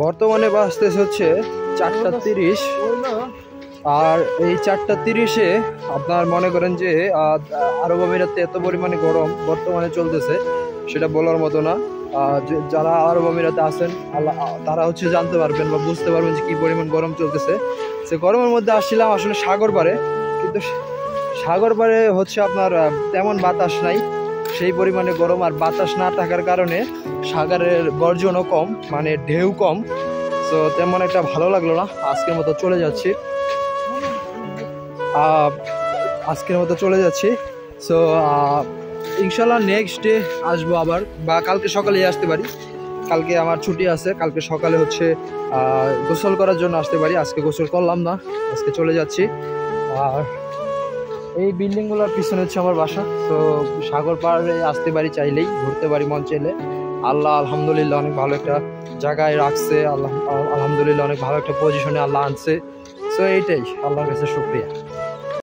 বর্তমানে বাজতেছে হচ্ছে 4:30 আর এই 4:30-এ আপনার মনে করেন যে আরব আমিরাতে এত পরিমাণে গরম বর্তমানে চলতেছে সেটা বলার মতো না। যারা আরব আমিরাতে আছেন তারা হচ্ছে জানতে পারবেন বা বুঝতে পারবেন যে কী পরিমাণ গরম চলতেছে। সে গরমের মধ্যে আসছিলাম আসলে সাগর পাড়ে, কিন্তু সাগর পাড়ে হচ্ছে আপনার তেমন বাতাস নাই, সেই পরিমাণে গরম। আর বাতাস না থাকার কারণে সাগরের গর্জনও কম, মানে ঢেউ কম। তো তেমন একটা ভালো লাগলো না। আজকের মতো চলে যাচ্ছি। সো ইনশাল্লাহ নেক্সট ডে আসবো আবার, বা কালকে সকালেই আসতে পারি। কালকে আমার ছুটি আছে, কালকে সকালে হচ্ছে গোসল করার জন্য আসতে পারি। আজকে গোসল করলাম না, আজকে চলে যাচ্ছি। আর এই বিল্ডিংগুলোর পিছনে হচ্ছে আমার বাসা। তো সাগর পাড়ে আসতে পারি চাইলেই, ঘুরতে পারি মন চাইলে। আল্লাহ আলহামদুলিল্লাহ অনেক ভালো একটা জায়গায় রাখছে, আল্লাহ আলহামদুলিল্লাহ অনেক ভালো একটা পজিশনে আল্লাহ আনছে। সো এইটাই, আল্লাহর কাছে শুকরিয়া।